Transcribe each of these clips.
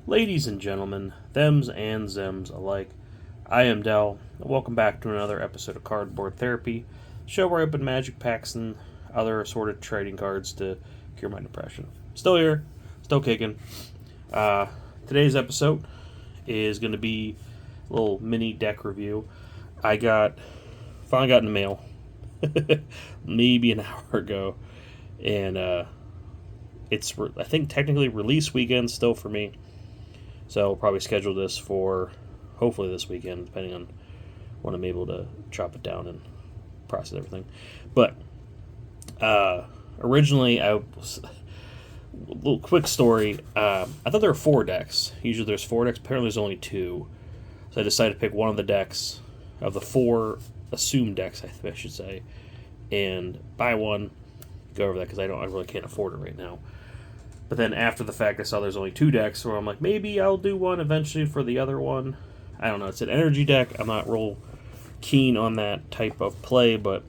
Ladies and gentlemen, thems and zems alike, I am Dell, and welcome back to another episode of Cardboard Therapy, show where I open magic packs and other assorted trading cards to cure my depression. Still here, still kicking. Today's episode is going to be a little mini deck review. Finally got in the mail, maybe an hour ago, and it's, I think, technically release weekend still for me. So I'll probably schedule this for hopefully this weekend, depending on when I'm able to chop it down and process everything. But originally, a little quick story. I thought there were 4 decks. Usually there's 4 decks. Apparently there's only 2. So I decided to pick one of the decks of the 4 assumed decks, I should say, and buy one. Go over that because I really can't afford it right now. But then after the fact, I saw there's only 2 decks, so I'm like, maybe I'll do one eventually for the other one. I don't know. It's an energy deck. I'm not real keen on that type of play, but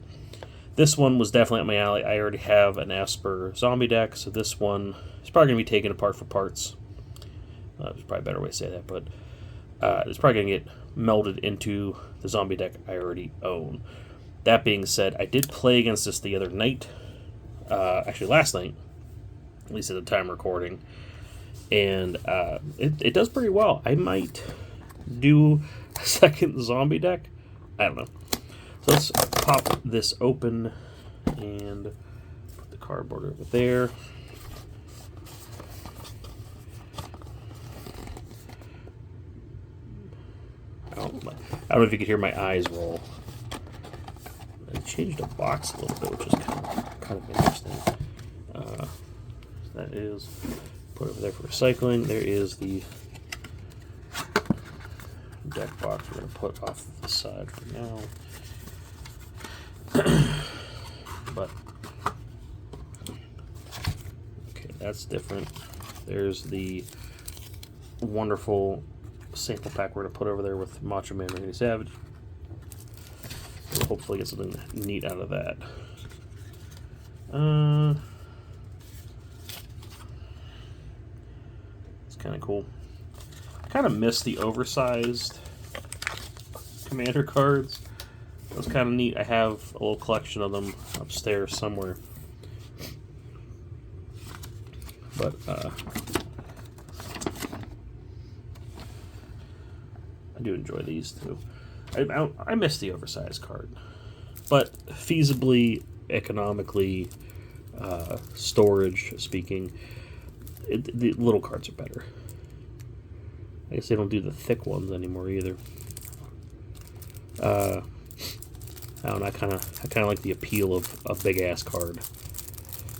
this one was definitely up my alley. I already have an Esper zombie deck, so this one is probably going to be taken apart for parts. There's probably a better way to say that, but it's probably going to get melded into the zombie deck I already own. That being said, I did play against this the other night, actually last night, at least at the time recording, and it does pretty well. I might do a second zombie deck. I don't know. So let's pop this open and put the cardboard over there. I don't know if you could hear my eyes roll. I changed the box a little bit, which is kind of interesting. That is put over there for recycling. There is the deck box we're going to put off the side for now. But okay, that's different. There's the wonderful sample pack we're going to put over there with Macho Man Randy Savage. We'll hopefully get something neat out of that. It's kind of cool. I kind of miss the oversized commander cards. That's kind of neat. I have a little collection of them upstairs somewhere. But I do enjoy these too. I miss the oversized card, but feasibly, economically, storage speaking, the little cards are better. I guess they don't do the thick ones anymore either. I don't know. I kind of like the appeal of a big ass card.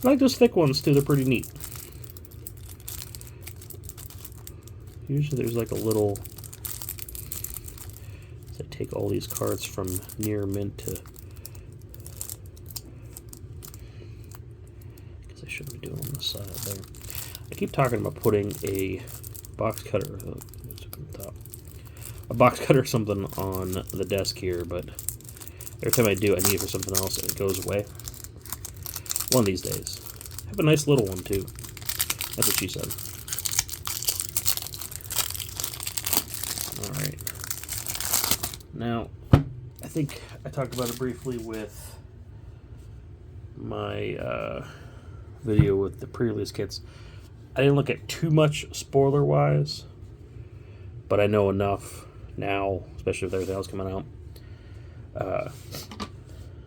I like those thick ones too. They're pretty neat. Usually there's like a little. I take all these cards from near mint to. Guess I shouldn't be doing on the side there. I keep talking about putting a box cutter. A box cutter or something on the desk here, but every time I do, I need it for something else and it goes away. One of these days. I have a nice little one too. That's what she said. Alright. Now, I think I talked about it briefly with my video with the pre-release kits. I didn't look at too much spoiler-wise, but I know enough now, especially with everything else coming out.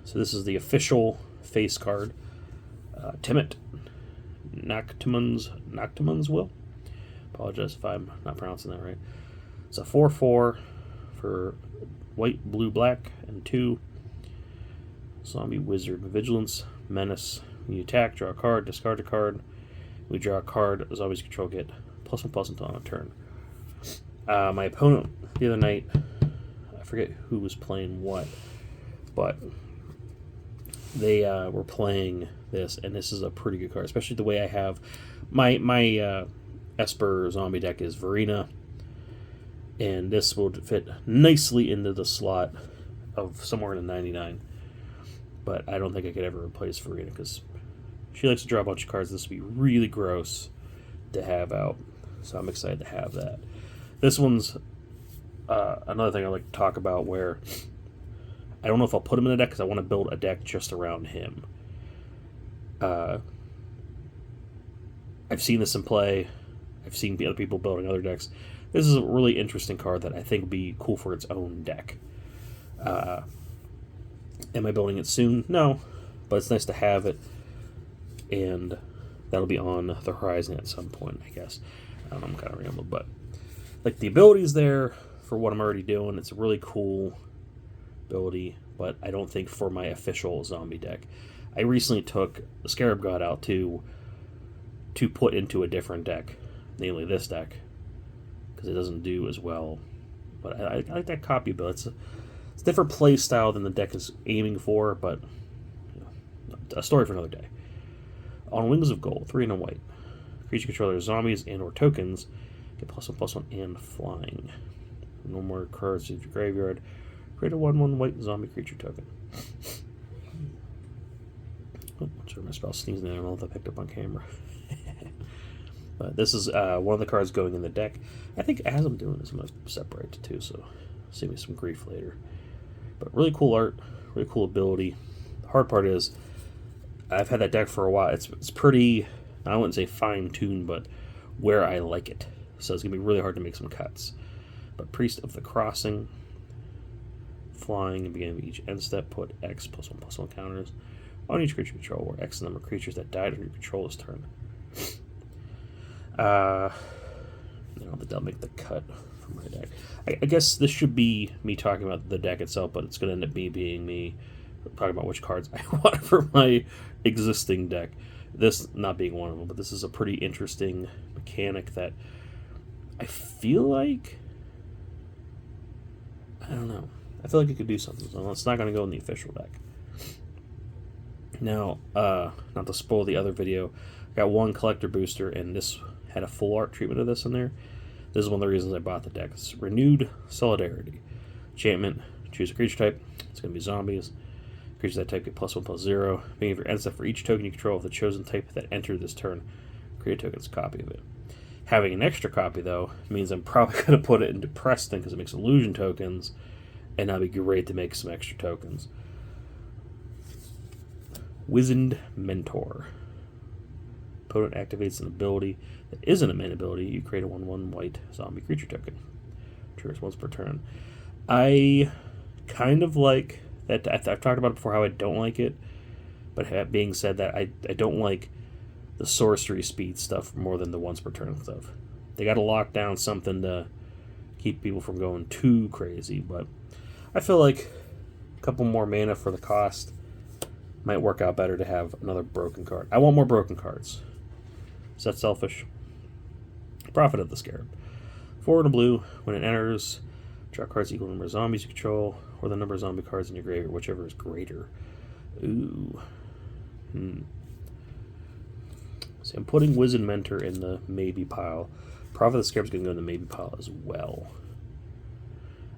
So this is the official face card. Timit Noctimon's Will. Apologize if I'm not pronouncing that right. It's a 4/4 for white, blue, black, and 2. Zombie Wizard. Vigilance, Menace. When you attack, draw a card, discard a card. We draw a card, zombies control get +1/+1 until on a turn. My opponent the other night, I forget who was playing what, but they were playing this, and this is a pretty good card, especially the way I have my Esper zombie deck is Varina, and this will fit nicely into the slot of somewhere in the 99. But I don't think I could ever replace Varina because she likes to draw a bunch of cards. This would be really gross to have out. so I'm excited to have that. This one's another thing I like to talk about where I don't know if I'll put him in a deck because I want to build a deck just around him. I've seen this in play. I've seen other people building other decks. This is a really interesting card that I think would be cool for its own deck. Am I building it soon? No, but it's nice to have it, and that'll be on the horizon at some point, I guess. I'm kind of rambling, but like the ability's there for what I'm already doing. It's a really cool ability, but I don't think for my official zombie deck. I recently took the Scarab God out to put into a different deck, namely this deck, because it doesn't do as well. But I like that copy build. It's a different play style than the deck is aiming for, but you know, a story for another day. On Wings of Gold, 3 and a white. Creature controllers, zombies, and or tokens get +1/+1 and flying. No more cards in your graveyard. Create a 1/1 white zombie creature token. Oh, sorry, my spell sneezing. I don't know if I picked up on camera. But this is one of the cards going in the deck. I think as I'm doing this, I'm going to separate the two, so save me some grief later. But really cool art, really cool ability. The hard part is I've had that deck for a while. It's pretty, I wouldn't say fine-tuned, but where I like it. So it's going to be really hard to make some cuts. But Priest of the Crossing, flying, and beginning of each end step, put X +1/+1 counters on each creature control, where X is the number of creatures that died on your controller's turn. I don't think I'll make the cut for my deck. I guess this should be me talking about the deck itself, but it's going to end up being me talking about which cards I want for my existing deck. This not being one of them, but this is a pretty interesting mechanic that I feel like, I don't know. I feel like it could do something. So it's not going to go in the official deck. Now, not to spoil the other video, I got one collector booster, and this had a full art treatment of this in there. This is one of the reasons I bought the deck. It's Renewed Solidarity. Enchantment, choose a creature type. It's going to be zombies. Creatures that type get +1/+0. Being of your end step for each token you control of the chosen type that entered this turn. Create a token's copy of it. Having an extra copy, though, means I'm probably going to put it into Preston because it makes illusion tokens, and that'd be great to make some extra tokens. Wizened Mentor. Opponent activates an ability that isn't a main ability. You create a 1/1 white zombie creature token. Triggers once per turn. I kind of like that. I've talked about it before how I don't like it, but that being said, that I don't like the sorcery speed stuff more than the once per turn stuff. They got to lock down something to keep people from going too crazy, but I feel like a couple more mana for the cost might work out better to have another broken card. I want more broken cards. Is that selfish? Prophet of the Scarab. 4 and a blue. When it enters, draw cards equal to the number of zombies you control, or the number of zombie cards in your graveyard, whichever is greater. Ooh. So I'm putting Wizened Mentor in the maybe pile. Prophet of the Scarab is going to go in the maybe pile as well.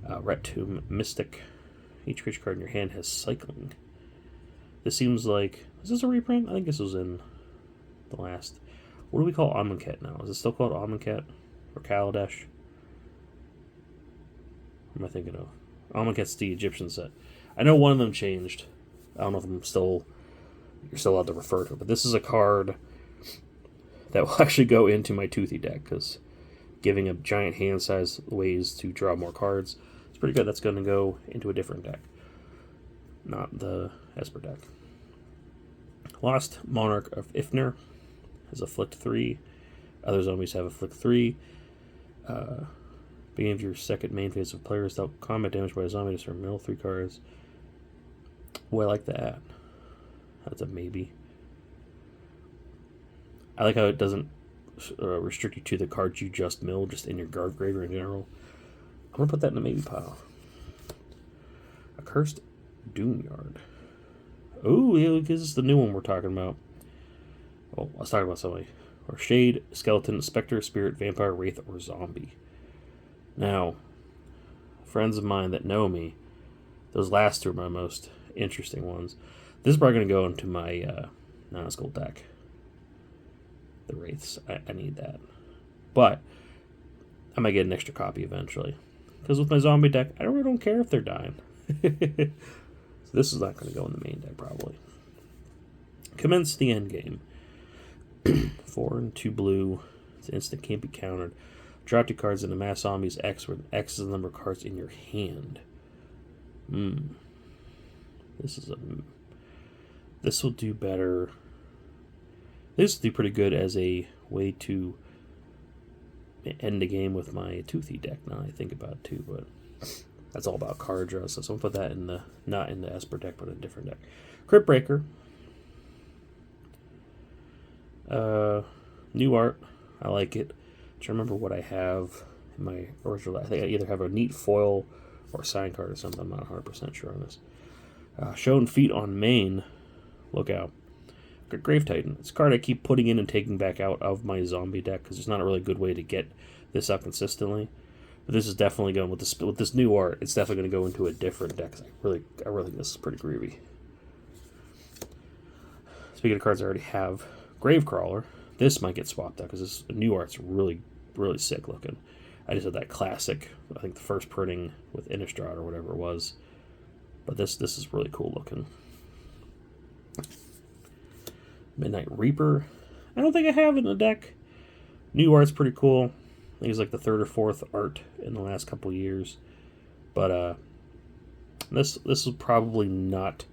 Ret Tomb Mystic. Each creature card in your hand has cycling. This seems like... Is this a reprint? I think this was in the last... What do we call Amonkhet now? Is it still called Amonkhet? Or Kaladesh? What am I thinking of? Amonkhet's the Egyptian set. I know one of them changed. I don't know if you're still allowed to refer to it, but this is a card that will actually go into my Toothy deck, because giving a giant hand size ways to draw more cards is pretty good. That's going to go into a different deck, not the Esper deck. Lost Monarch of Ifnir has Afflict 3. Other zombies have Afflict 3. Beginning of your second main phase of players dealt combat damage by a zombie, to middle 3 cards. Well, I like that. That's a maybe. I like how it doesn't restrict you to the cards you just milled, just in your guard graveyard in general. I'm going to put that in the maybe pile. Accursed Doomyard. Oh, yeah, this is the new one we're talking about. Oh, I was talking about somebody. Or Shade, Skeleton, Spectre, Spirit, Vampire, Wraith, or Zombie. Now, friends of mine that know me, those last two are my most interesting ones. This is probably going to go into my non-skull deck. The Wraiths. I need that. But I might get an extra copy eventually. Because with my zombie deck, I really don't care if they're dying. So this is not going to go in the main deck, probably. Commence the end game. 4 and 2 blue. It's instant, can't be countered. Draw 2 cards into mass zombies X, where X is the number of cards in your hand. This will do better. This will do pretty good as a way to end the game with my Toothy deck. Now I think about it too, but that's all about card draws. So I'm gonna put that in the not in the Esper deck, but in a different deck. Crypt Breaker. New art. I like it. I'm trying to remember what I have in my original. I think I either have a neat foil or a sign card or something. I'm not 100% sure on this. Shown feet on main. Look out. Grave Titan. It's a card I keep putting in and taking back out of my zombie deck because there's not a really good way to get this up consistently. But this is definitely going with this new art. It's definitely going to go into a different deck. I really think this is pretty groovy. Speaking of cards I already have, Gravecrawler. This might get swapped out because this new art's really sick looking. I just had that classic, I think the first printing with Innistrad or whatever it was. But this is really cool looking. Midnight Reaper. I don't think I have it in the deck. New art's pretty cool. I think it's like the 3rd or 4th art in the last couple years. But this will probably not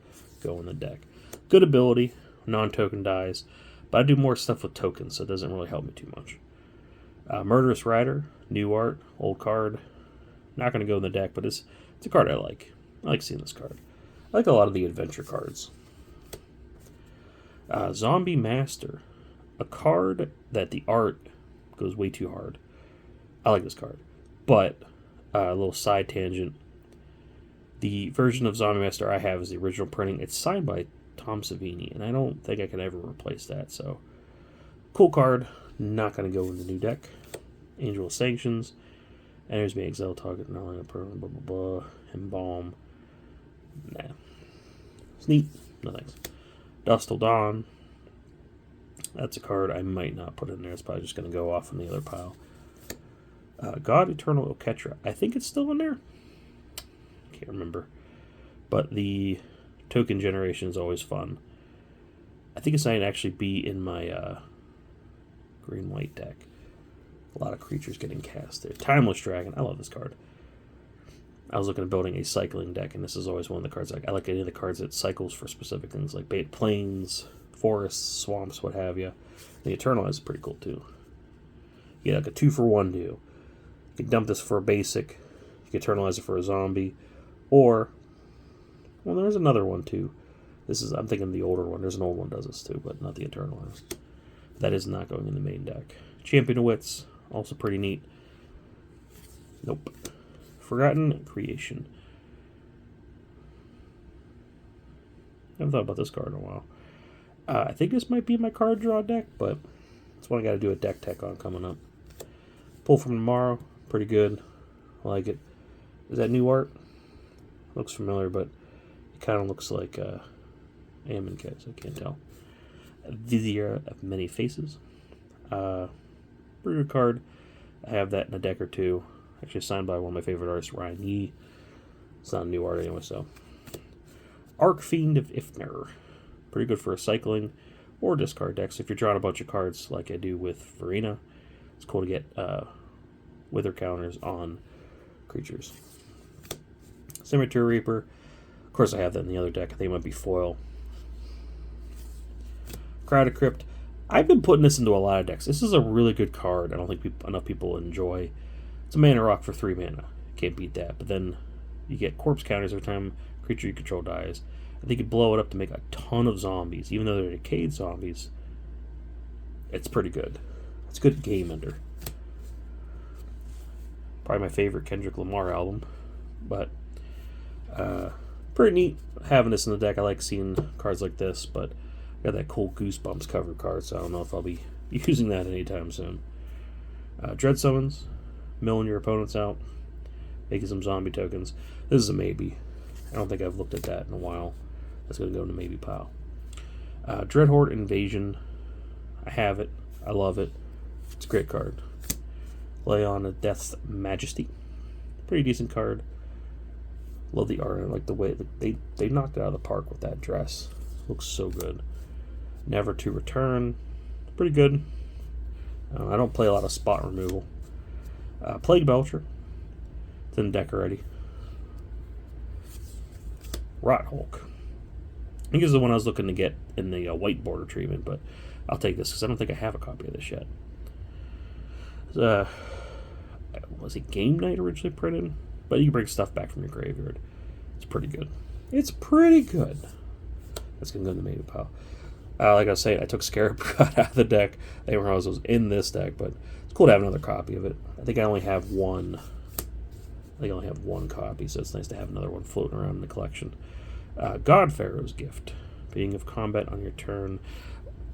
go in the deck. Good ability, non-token dies. But I do more stuff with tokens, so it doesn't really help me too much. Murderous Rider, new art, old card. Not going to go in the deck, but it's a card I like. I like seeing this card. I like a lot of the adventure cards. Zombie Master. A card that the art goes way too hard. I like this card. But, a little side tangent. The version of Zombie Master I have is the original printing. It's signed by Tom Savini, and I don't think I can ever replace that. So, cool card. Not going to go in the new deck. Angel of Sanctions. Enters me exile target. Blah, blah, blah. Embalm. Nah. It's neat. No thanks. Dust Till Dawn. That's a card I might not put in there. It's probably just going to go off in the other pile. God Eternal Oketra. I think it's still in there. Can't remember. But the token generation is always fun. I think it's going to actually be in my green-white deck. A lot of creatures getting cast there. Timeless Dragon. I love this card. I was looking at building a cycling deck, and this is always one of the cards I like. Any of the cards that cycles for specific things like plains, forests, swamps, what have you. The Eternalize is pretty cool too. You get like a 2-for-1 deal. You can dump this for a basic. You can Eternalize it for a zombie, or well, there's another one too. I'm thinking the older one. There's an old one that does this too, but not the Eternalize. That is not going in the main deck. Champion of Wits, also pretty neat. Nope. Forgotten Creation. I haven't thought about this card in a while. I think this might be in my card draw deck, but that's what I got to do a deck tech on coming up. Pull from Tomorrow, pretty good. I like it. Is that new art? Looks familiar, but it kind of looks like Ammon Case. I can't tell. Vizier of Many Faces. Pretty good card. I have that in a deck or two. Actually signed by one of my favorite artists, Ryan Yee. It's not a new art anyway, so. Archfiend of Ifnir. Pretty good for a cycling or discard deck. So if you're drawing a bunch of cards like I do with Varina, it's cool to get wither counters on creatures. Cemetery Reaper. Of course I have that in the other deck. I think it might be foil. Crowded Crypt. I've been putting this into a lot of decks. This is a really good card. I don't think enough people enjoy. It's a mana rock for 3 mana. Can't beat that. But then you get corpse counters every time a creature you control dies. I think you blow it up to make a ton of zombies. Even though they're decayed zombies, it's pretty good. It's a good game ender. Probably my favorite Kendrick Lamar album. But pretty neat having this in the deck. I like seeing cards like this, but I got that cool Goosebumps cover card, so I don't know if I'll be using that anytime soon. Dread Summons. Milling your opponents out. Making some zombie tokens. This is a maybe. I don't think I've looked at that in a while. That's going to go in the maybe pile. Dreadhorde Invasion. I have it. I love it. It's a great card. Play on a Death's Majesty. Pretty decent card. Love the art. I like the way they knocked it out of the park with that dress. Looks so good. Never to Return. Pretty good. I don't play a lot of spot removal. Plague Belcher. It's in the deck already. Rot Hulk. I think this is the one I was looking to get in the white border treatment, but I'll take this because I don't think I have a copy of this yet. Was it Game Night originally printed? But you can bring stuff back from your graveyard. It's pretty good. It's pretty good. That's going to go in the maybe pile. Like I was saying, I took Scarab out of the deck. I didn't realize it was in this deck, but it's cool to have another copy of it. I think I only have one. I think I only have one copy, so it's nice to have another one floating around in the collection. God Pharaoh's Gift. Being of combat on your turn.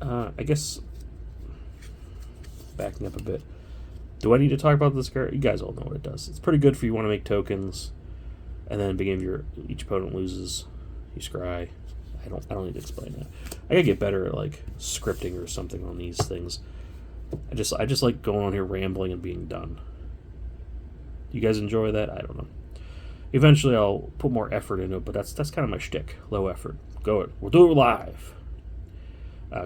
I guess, backing up a bit. Do I need to talk about this card? You guys all know what it does. It's pretty good for you want to make tokens, and then at the beginning of each opponent loses, you scry. I don't need to explain that. I gotta get better at like scripting or something on these things. I just like going on here rambling and being done. You guys enjoy that? I don't know. Eventually I'll put more effort into it, but that's kind of my shtick. Low effort. Go it. We'll do it live.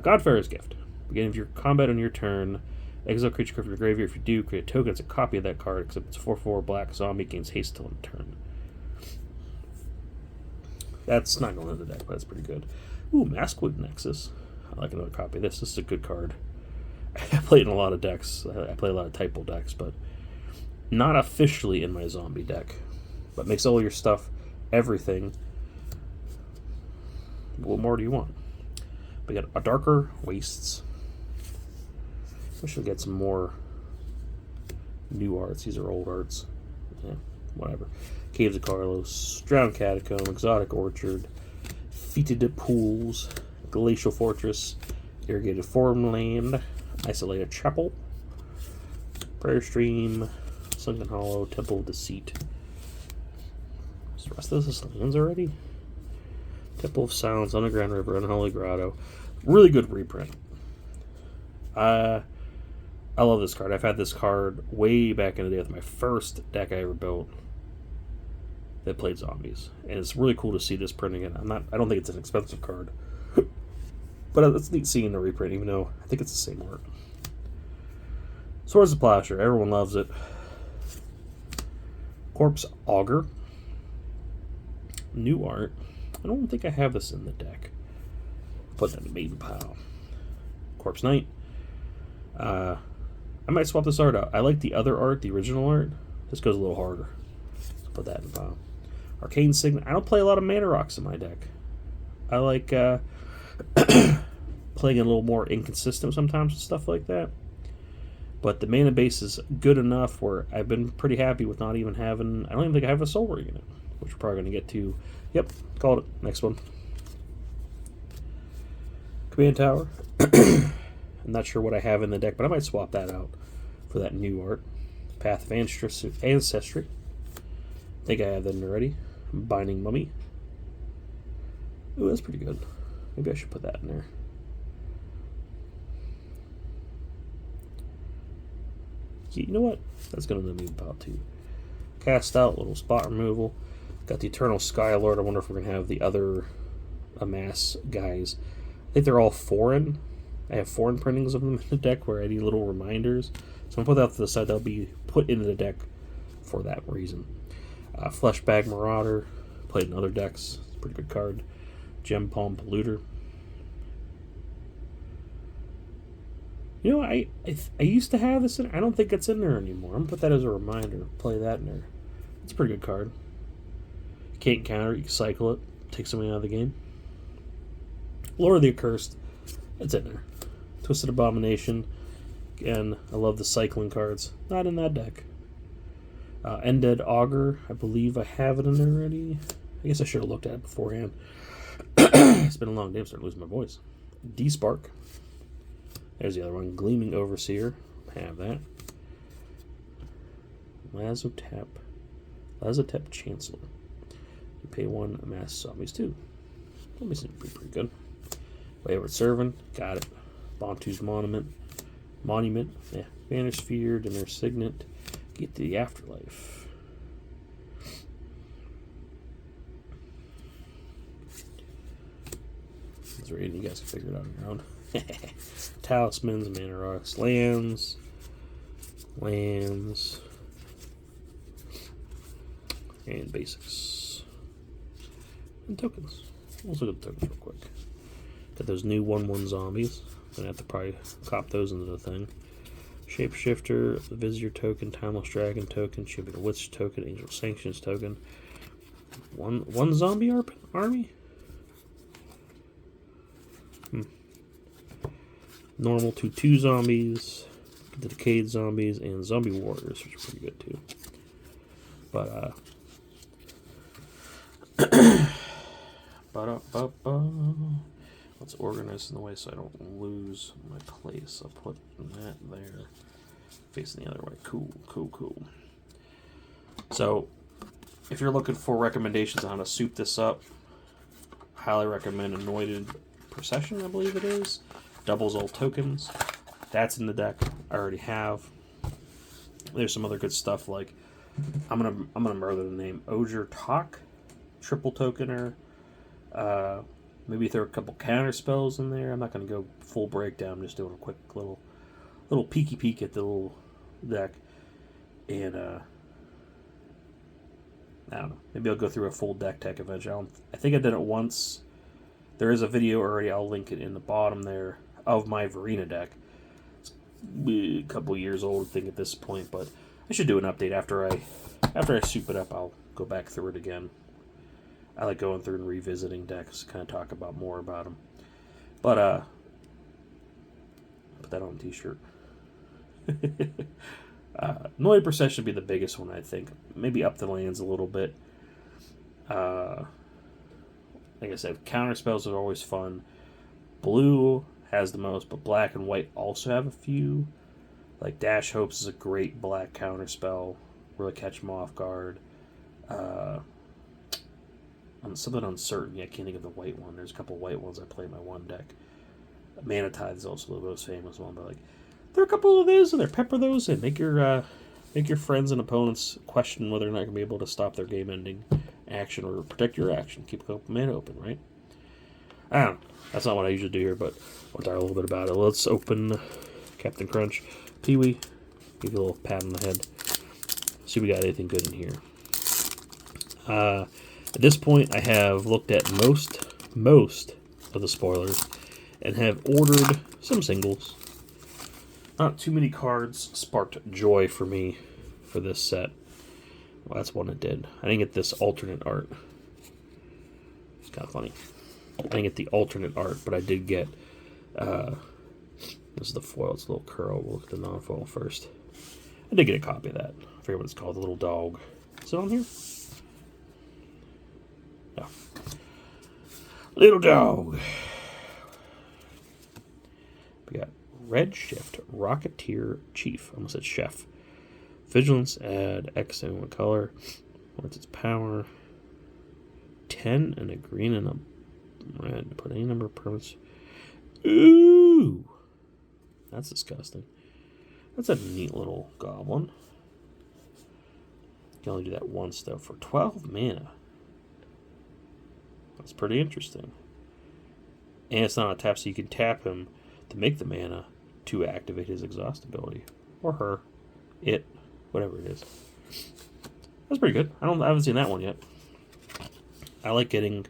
God Pharaoh's Gift. Beginning of your combat on your turn. Exile creature card from your graveyard. If you do, create a token. It's a copy of that card, except it's 4/4 black zombie, gains haste till end turn. That's not going in the deck, but that's pretty good. Ooh, Maskwood Nexus. I like another copy of this. This is a good card. I play it in a lot of decks. I play a lot of typo decks, but not officially in my zombie deck. But makes all your stuff, everything. What more do you want? We got a Darker Wastes. Wish we get some more new arts. These are old arts. Yeah, whatever. Caves of Carlos, Drowned Catacomb, Exotic Orchard, Fetid Pools, Glacial Fortress, Irrigated Farmland, Isolated Chapel, Prayer Stream, Sunken Hollow, Temple of Deceit. Is the rest of this lands already? Temple of Silence, Underground River, Unholy Grotto. Really good reprint. I love this card. I've had this card way back in the day with my first deck I ever built that played zombies, and it's really cool to see this print again. I don't think it's an expensive card, but it's neat seeing the reprint, even though I think it's the same art. Swords of Plowshare, everyone loves it. Corpse Augur, new art. I don't think I have this in the deck. Put that in the maiden pile. Corpse Knight. I might swap this art out. I like the other art, the original art. This goes a little harder. So put that in the pile. Arcane Signet. I don't play a lot of mana rocks in my deck. I like playing a little more inconsistent sometimes with stuff like that. But the mana base is good enough where I've been pretty happy with not even having... I don't even think I have a Soul Ring in it, which we're probably going to get to. Yep, called it. Next one. Command Tower. I'm not sure what I have in the deck, but I might swap that out for that new art. Path of Ancestry. I think I have that already. Binding Mummy. Ooh, that's pretty good. Maybe I should put that in there. You know what? That's going to be about too. Cast Out, little spot removal. Got the Eternal Skylord. I wonder if we're going to have the other Amass guys. I think they're all foreign. I have foreign printings of them in the deck where I need little reminders. So I'm going to put that to the side. That'll be put into the deck for that reason. Fleshbag Marauder. Played in other decks. It's a pretty good card. Gem Palm Polluter. You know, I used to have this in. I don't think it's in there anymore. I'm going to put that as a reminder. Play that in there. It's a pretty good card. You can't counter it. You can cycle it. Take something out of the game. Lord of the Accursed. It's in there. Twisted Abomination. Again, I love the cycling cards. Not in that deck. Undead Augur. I believe I have it in there already. I guess I should have looked at it beforehand. It's been a long day. I'm starting to lose my voice. D-Spark. There's the other one. Gleaming Overseer. Have that. Lazotep Chancellor. You pay 1, amass zombies 2. That makes it pretty good. Wayward Servant. Got it. Bontu's Monument. Yeah. Banner Sphere. Dinner Signet. Get to the afterlife. Is there anything you guys can figure it out on your own? Talismans, mana rocks, lands, and basics. And tokens. Let's look at the tokens real quick. Got those new 1/1 zombies. Gonna have to probably cop those into the thing. Shapeshifter, Visitor token, Timeless Dragon token, Champion Witch token, Angel Sanctions token. One zombie army? Normal 2/2 zombies, the Decayed zombies, and Zombie Warriors, which are pretty good too. But let's organize in the way so I don't lose my place. I'll put that there, facing the other way. Cool. So, if you're looking for recommendations on how to soup this up, highly recommend Anointed Procession, I believe it is. Doubles all tokens. That's in the deck. I already have. There's some other good stuff like I'm gonna murder the name Oger Talk, triple tokener. Maybe throw a couple counter spells in there. I'm not gonna go full breakdown. I'm just doing a quick little peeky peek at the little deck, and I don't know. Maybe I'll go through a full deck eventually. I think I did it once. There is a video already. I'll link it in the bottom there of my Varina deck. It's a couple years old, I think, at this point, but I should do an update after I soup it up. I'll go back through it again. I like going through and revisiting decks, kind of talk about more about them. But put that on a t-shirt. Noise Procession would be the biggest one, I think. Maybe up the lands a little bit. Like I said, counter spells are always fun. Blue has the most, but black and white also have a few. Like Dash Hopes is a great black counter spell. Really catch them off guard. Something Uncertain. I can't think of the white one. There's a couple white ones I play in my one deck. Mana Tithe is also the most famous one, but like there are a couple of those, and they pepper those in. Make your friends and opponents question whether or not you're gonna be able to stop their game-ending action or protect your action. Keep a couple mana open, right? I don't know. That's not what I usually do here, but I'll talk a little bit about it. Let's open Captain Crunch. Pee-wee, give you a little pat on the head. See if we got anything good in here. At this point, I have looked at most of the spoilers and have ordered some singles. Not too many cards sparked joy for me for this set. Well, that's one it did. I didn't get this alternate art. It's kind of funny. I didn't get the alternate art, but I did get... this is the foil. It's a little curl. We'll look at the non-foil first. I did get a copy of that. I forget what it's called. The little dog. Is it on here? No. Little dog. We got Redshift Rocketeer Chief. I almost said Chef. Vigilance, add X in one color. What's its power? 10 and a green and a red. Put any number of permanents. Ooh! That's disgusting. That's a neat little goblin. You can only do that once, though, for 12 mana. That's pretty interesting. And it's not a tap, so you can tap him to make the mana to activate his exhaust ability. Or her. It. Whatever it is. That's pretty good. I haven't seen that one yet. I like getting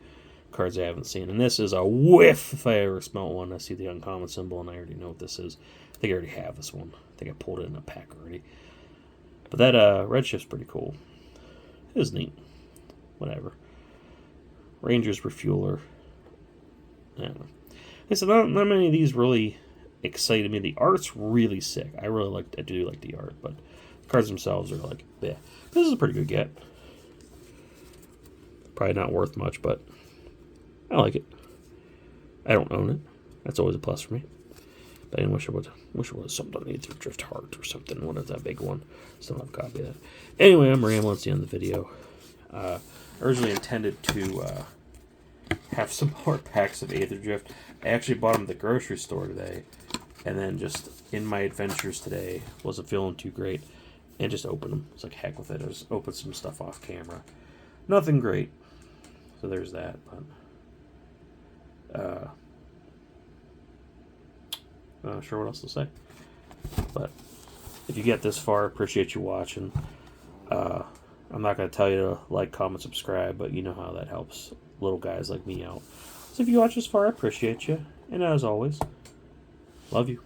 cards I haven't seen. And this is a whiff if I ever smell one. I see the uncommon symbol and I already know what this is. I think I already have this one. I think I pulled it in a pack already. But that Redshift's pretty cool. It is neat. Whatever. Ranger's Refueler. I don't know. So not many of these really excited me. The art's really sick. I do like the art, but the cards themselves are like, yeah. This is a pretty good get. Probably not worth much, but I like it. I don't own it. That's always a plus for me. But I wish it was something on Aetherdrift Heart or something. What is that big one? Still have a copy of that. Anyway, I'm rambling. It's the end of the video. I originally intended to have some more packs of Aetherdrift. I actually bought them at the grocery store today, and then just in my adventures today, wasn't feeling too great. and just open them. It's like, heck with it. I just open some stuff off camera. Nothing great. So there's that. But I'm not sure what else to say. But if you get this far, appreciate you watching. I'm not going to tell you to like, comment, subscribe, but you know how that helps little guys like me out. So if you watch this far, I appreciate you. And as always, love you.